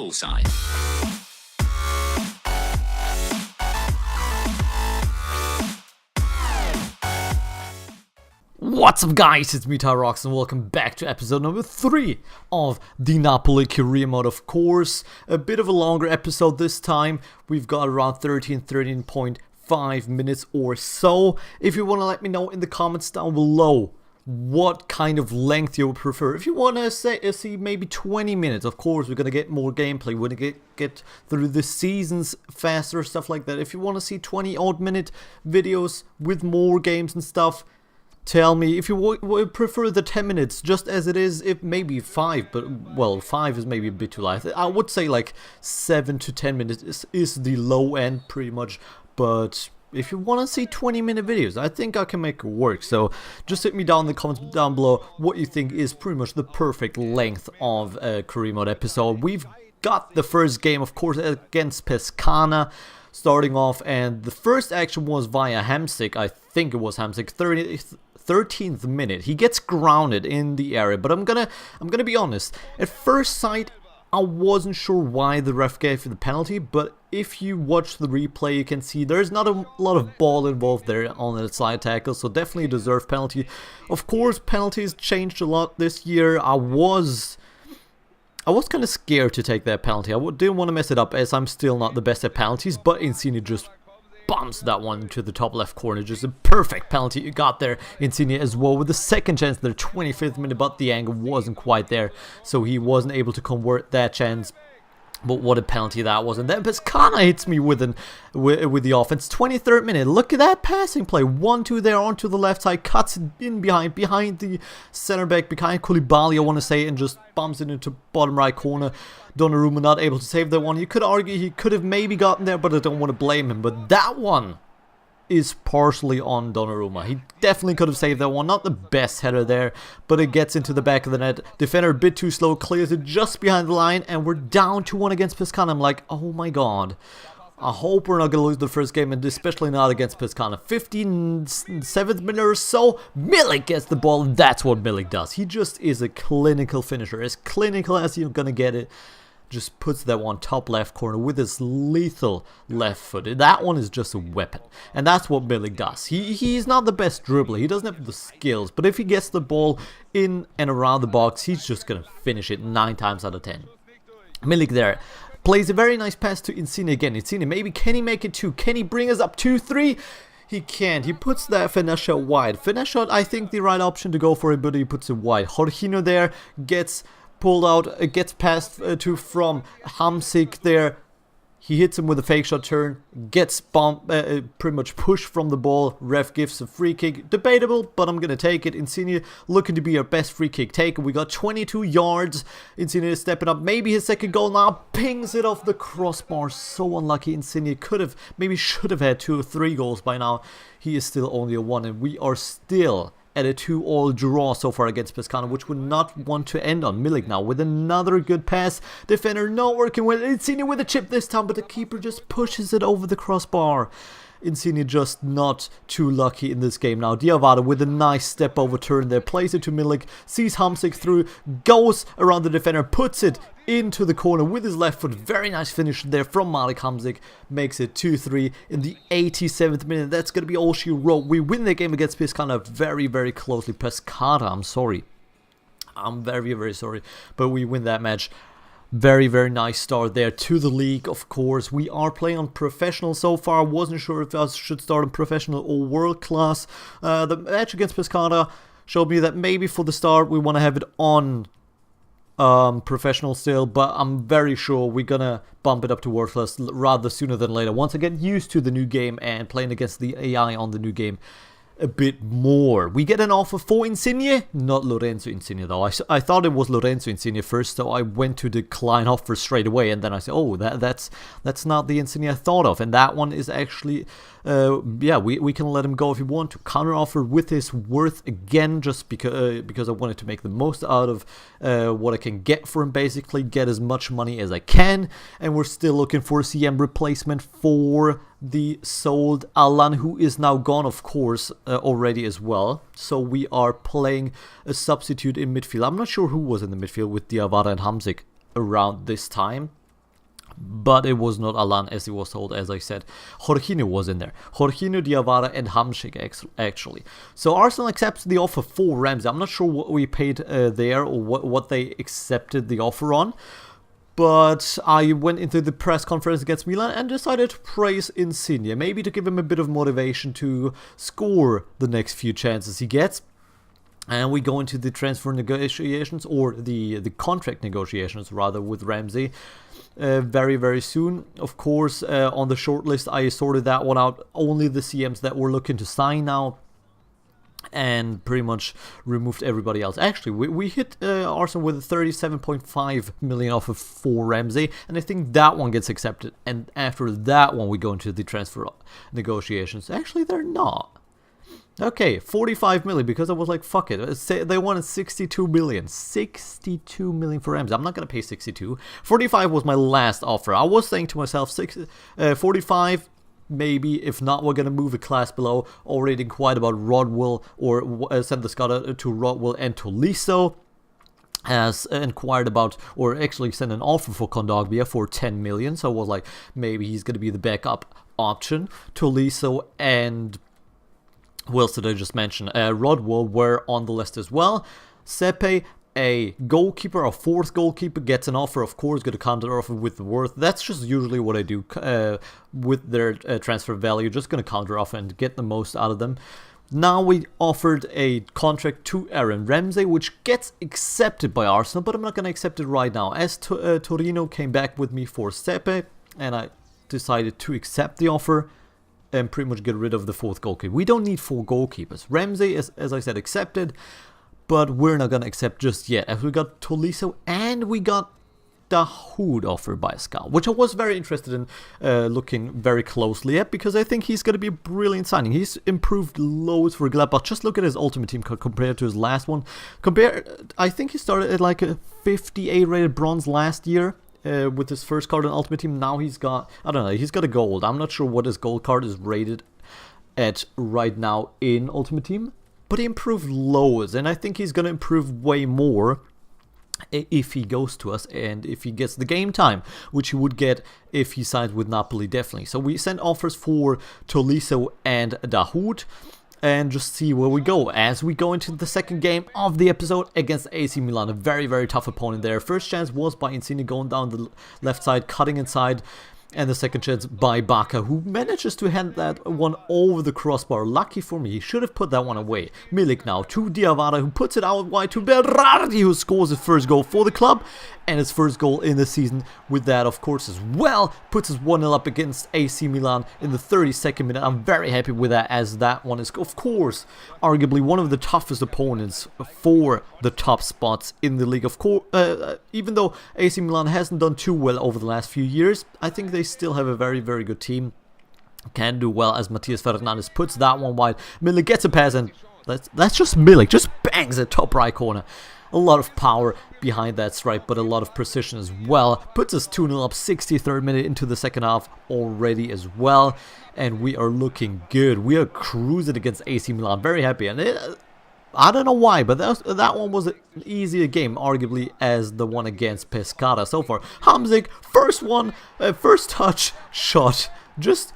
bullseye. What's up guys, it's me Tyrox and welcome back to episode number 3 of the Napoli career mode. Of course, a bit of a longer episode this time. We've got around 13.5 minutes or so. If you want to let me know in the comments down below what kind of length you would prefer. If you want to see maybe 20 minutes, of course we're going to get more gameplay. We're going to get through the seasons faster, stuff like that. If you want to see 20 odd minute videos with more games and stuff, tell me. If you would prefer the 10 minutes just as it is, if maybe 5, but well, 5 is maybe a bit too light. I would say like 7 to 10 minutes is the low end pretty much, but if you want to see 20-minute videos, I think I can make it work. So just hit me down in the comments down below what you think is pretty much the perfect length of a career mode episode. We've got the first game, of course, against Pescara starting off, and the first action was via Hamsik. I think it was Hamsik, 13th minute. He gets grounded in the area, but I'm gonna be honest. At first sight, I wasn't sure why the ref gave the penalty, but if you watch the replay, you can see there's not a lot of ball involved there on the side tackle, so definitely a deserved penalty. Of course, penalties changed a lot this year. I was kind of scared to take that penalty. I didn't want to mess it up, as I'm still not the best at penalties, but Insigne just bombs that one to the top left corner. Just a perfect penalty you got there, Insigne, as well, with the second chance there, 25th minute, but the angle wasn't quite there, so he wasn't able to convert that chance. But what a penalty that was. And then Pescara hits me with the offense. 23rd minute. Look at that passing play. 1-2 there onto the left side. Cuts it in behind the center back, behind Koulibaly, I want to say, and just bumps it into bottom right corner. Donnarumma not able to save that one. You could argue he could have maybe gotten there, but I don't want to blame him. But that one is partially on Donnarumma. He definitely could have saved that one. Not the best header there, but it gets into the back of the net. Defender a bit too slow, clears it just behind the line, and we're down 2-1 against Pescara. I'm like, oh my god. I hope we're not going to lose the first game, and especially not against Pescara. 57th minute or so, Milik gets the ball, and that's what Milik does. He just is a clinical finisher, as clinical as you're going to get it. Just puts that one top left corner with his lethal left foot. That one is just a weapon, and that's what Milik does. He's not the best dribbler, he doesn't have the skills, but if he gets the ball in and around the box, he's just gonna finish it 9 times out of 10. Milik there plays a very nice pass to Insigne again. Insigne, maybe can he make it 2? Can he bring us up 2-3? He can't. He puts that finesse shot wide. Finesse shot, I think, the right option to go for it, but he puts it wide. Jorginho there gets pulled out, gets passed to from Hamsik there. He hits him with a fake shot turn, gets pretty much pushed from the ball. Ref gives a free kick. Debatable, but I'm going to take it. Insigne looking to be our best free kick taker. We got 22 yards. Insigne is stepping up. Maybe his second goal now. Pings it off the crossbar. So unlucky. Insigne maybe should have had 2 or 3 goals by now. He is still only a 1, and we are still at a 2-all draw so far against Pescara, which would not want to end on. Milik now with another good pass. Defender not working well. Insigne with a chip this time, but the keeper just pushes it over the crossbar. Insigne just not too lucky in this game now. Diawara with a nice step over turn there, plays it to Milik, sees Hamsik through, goes around the defender, puts it into the corner with his left foot. Very nice finish there from Malik Hamsik. Makes it 2-3 in the 87th minute. That's going to be all she wrote. We win the game against Pescara very, very closely. Pescara, I'm sorry. I'm very, very sorry. But we win that match. Very, very nice start there to the league, of course. We are playing on professional so far. Wasn't sure if I should start on professional or world class. The match against Pescara showed me that maybe for the start we want to have it on professional still, but I'm very sure we're gonna bump it up to world class rather sooner than later. Once I get used to the new game and playing against the AI on the new game a bit more. We get an offer for Insigne, not Lorenzo Insigne though. I thought it was Lorenzo Insigne first, so I went to decline offer straight away, and then I said, oh, that's not the Insigne I thought of, and that one is actually, yeah, we can let him go if we want to. Counter offer with his worth again, just because I wanted to make the most out of what I can get for him, basically get as much money as I can, and we're still looking for a CM replacement for the sold Alan, who is now gone, of course, already as well. So we are playing a substitute in midfield. I'm not sure who was in the midfield with Diawara and Hamsik around this time. but it was not Alan as he was told. As I said, Jorginho was in there. Jorginho, Diawara and Hamsik actually. So Arsenal accepts the offer for Ramsey. I'm not sure what we paid there or what they accepted the offer on. But I went into the press conference against Milan and decided to praise Insigne, maybe to give him a bit of motivation to score the next few chances he gets. And we go into the transfer negotiations, or the contract negotiations rather, with Ramsey very, very soon. Of course, on the shortlist, I sorted that one out. Only the CMs that we're looking to sign now, and pretty much removed everybody else. Actually, we hit Arsenal with a 37.5 million offer for Ramsey, and I think that one gets accepted. And after that one, we go into the transfer negotiations. Actually, they're not. Okay, 45 million, because I was like, fuck it. They wanted 62 million. 62 million for Ramsey. I'm not going to pay 62. 45 was my last offer. I was saying to myself, 45, maybe. If not, we're going to move a class below. Already inquired about Rodwell, or send the scout to Rodwell and Tolisso. Has inquired about, or actually sent an offer for Kondogbia for 10 million. So I was like, maybe he's going to be the backup option. Tolisso and Wilson I just mentioned, Rodwell were on the list as well. Sepe, a goalkeeper, a fourth goalkeeper, gets an offer, of course, get a counter offer with the worth. That's just usually what I do with their transfer value, just going to counter offer and get the most out of them. Now we offered a contract to Aaron Ramsey, which gets accepted by Arsenal, but I'm not going to accept it right now, as Torino came back with me for Sepe, and I decided to accept the offer and pretty much get rid of the fourth goalkeeper. We don't need 4 goalkeepers. Ramsey is, as I said, accepted, but we're not going to accept just yet, as we got Tolisso and we got Dahoud offered by Scout, which I was very interested in looking very closely at, because I think he's going to be a brilliant signing. He's improved loads for Gladbach. Just look at his Ultimate Team compared to his last one. I think he started at like a 58 rated bronze last year. With his first card on Ultimate Team. Now he's got, I don't know, he's got a gold. I'm not sure what his gold card is rated at right now in Ultimate Team, but he improved loads, and I think he's going to improve way more if he goes to us and if he gets the game time, which he would get if he signs with Napoli, definitely. So we sent offers for Tolisso and Dahoud, and just see where we go as we go into the second game of the episode against AC Milan. A very, very tough opponent there. First chance was by Insigne going down the left side, cutting inside. And the second chance by Baka, who manages to hand that one over the crossbar. Lucky for me, he should have put that one away. Milik now to Diawara, who puts it out wide to Berardi, who scores his first goal for the club. And his first goal in the season with that, of course, as well. Puts us 1-0 up against AC Milan in the 32nd minute. I'm very happy with that, as that one is, of course, arguably one of the toughest opponents for the top spots in the league. Of course, even though AC Milan hasn't done too well over the last few years, I think they still have a very, very good team. Can do well, as Matias Fernandes puts that one wide. Milik gets a pass, and that's just Milik, just bangs it top right corner. A lot of power behind that strike, but a lot of precision as well. Puts us 2-0 up, 63rd minute into the second half already as well. And we are looking good. We are cruising against AC Milan. Very happy. And I don't know why, but that one was an easier game, arguably, as the one against Pescara so far. Hamsik, first one, first touch, shot, just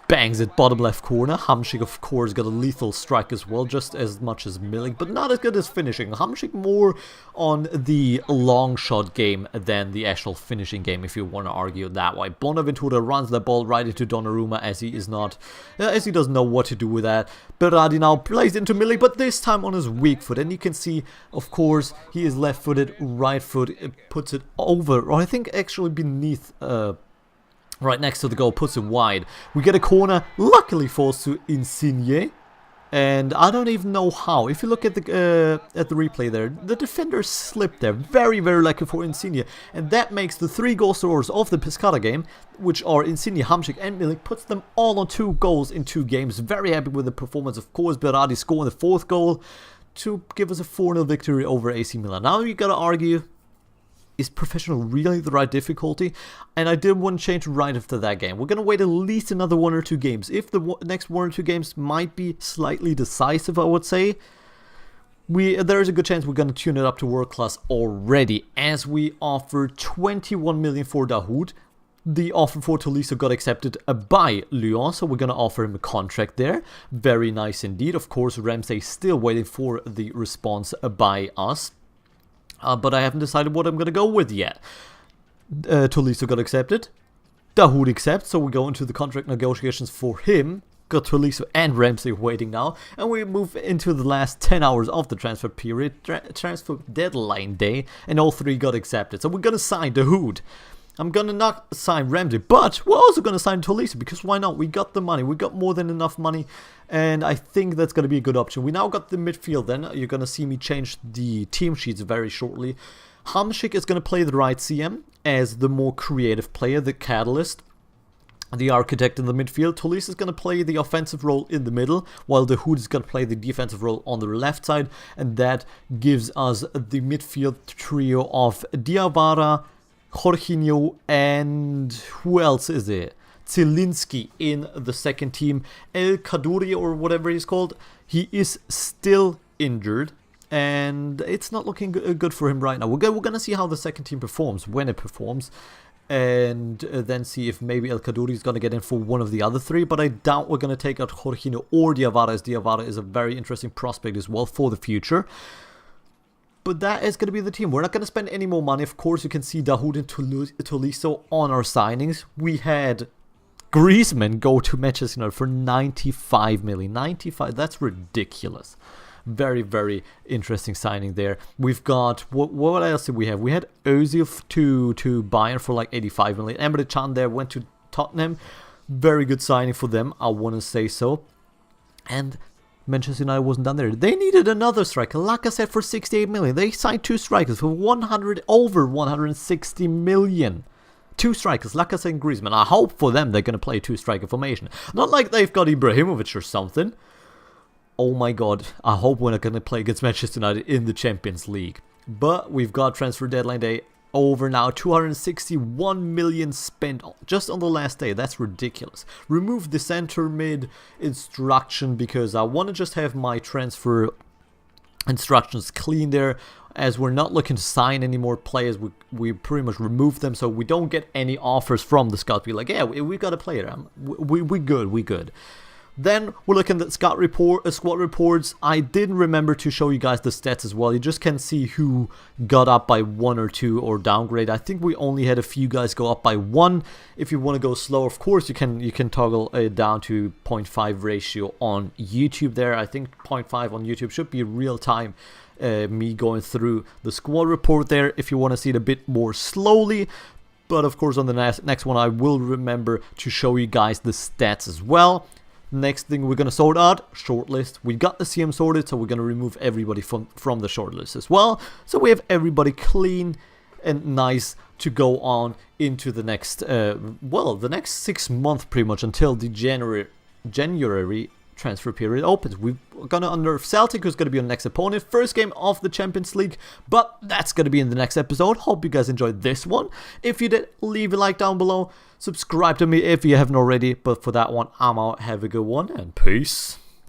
bangs it bottom left corner. Hamsik, of course, got a lethal strike as well, just as much as Milik, but not as good as finishing. Hamsik more on the long shot game than the actual finishing game, if you want to argue that way. Bonaventura runs the ball right into Donnarumma, as he doesn't know what to do with that. Berardi now plays into Milik, but this time on his weak foot, and you can see, of course, he is left-footed, right foot, puts it over, or I think actually beneath, right next to the goal, puts it wide. We get a corner, luckily falls to Insigne, and I don't even know how. If you look at the replay there, the defender slipped there. Very, very lucky for Insigne, and that makes the 3 goal scorers of the Pescara game, which are Insigne, Hamsik and Milik, puts them all on 2 goals in 2 games. Very happy with the performance. Of course, Berardi scoring the 4th goal to give us a 4-0 victory over AC Milan. Now you gotta argue, is professional really the right difficulty? And I did one change right after that game. We're going to wait at least another 1 or 2 games. If the next 1 or 2 games might be slightly decisive, I would say, there is a good chance we're going to tune it up to world class already, as we offer 21 million for Dahoud. The offer for Tolisso got accepted by Lyon, so we're going to offer him a contract there. Very nice indeed. Of course, Ramsey still waiting for the response by us. But I haven't decided what I'm going to go with yet. Tolisso got accepted. Dahoud accepts, so we go into the contract negotiations for him. Got Tolisso and Ramsey waiting now. And we move into the last 10 hours of the transfer period, transfer deadline day, and all three got accepted. So we're going to sign Dahoud. I'm going to not sign Ramsey, but we're also going to sign Tolisso, because why not? We got the money. We got more than enough money, and I think that's going to be a good option. We now got the midfield then. You're going to see me change the team sheets very shortly. Hamšík is going to play the right CM as the more creative player, the catalyst, the architect in the midfield. Tolisso is going to play the offensive role in the middle, while Dahoud is going to play the defensive role on the left side, and that gives us the midfield trio of Diawara, Jorginho, and who else is it? Zielinski in the second team. El Kaduri, or whatever he's called, he is still injured, and it's not looking good for him right now. We're going to see how the second team performs, when it performs, and then see if maybe El Kaduri is going to get in for one of the other three, but I doubt we're going to take out Jorginho or Diawara, as Diawara is a very interesting prospect as well for the future. But that is going to be the team. We're not going to spend any more money. Of course, you can see Dahoud and Tolisso on our signings. We had Griezmann go to Manchester United for 95 million. 95, that's ridiculous. Very, very interesting signing there. We've got, what else did we have? We had Ozil to Bayern for like 85 million. Emre Can there went to Tottenham. Very good signing for them, I want to say so. And Manchester United wasn't done there. They needed another striker. Lacazette for 68 million. They signed two strikers for over 160 million. Two strikers, Lacazette and Griezmann. I hope for them they're going to play two-striker formation. Not like they've got Ibrahimovic or something. Oh my god, I hope we're not going to play against Manchester United in the Champions League. But we've got transfer deadline day over now. 261 million spent just on the last day. That's ridiculous. Remove the center mid instruction, because I want to just have my transfer instructions clean there, as we're not looking to sign any more players. We pretty much remove them, so we don't get any offers from the scouts. Be like, yeah, we got a player. We good. Then we're looking at squad reports. I didn't remember to show you guys the stats as well. You just can see who got up by 1 or 2 or downgrade. I think we only had a few guys go up by 1. If you want to go slow, of course, you can toggle it down to 0.5 ratio on YouTube there. I think 0.5 on YouTube should be real time. Me going through the squad report there if you want to see it a bit more slowly. But of course, on the next one, I will remember to show you guys the stats as well. Next thing we're going to sort out, shortlist. We got the CM sorted, so we're going to remove everybody from the shortlist as well. So we have everybody clean and nice to go on into the next, the next 6 months pretty much, until the January transfer period opens. We're going to unnerve Celtic, who's going to be our next opponent. First game of the Champions League, but that's going to be in the next episode. Hope you guys enjoyed this one. If you did, leave a like down below. Subscribe to me if you haven't already. But for that one, I'm out. Have a good one, and peace.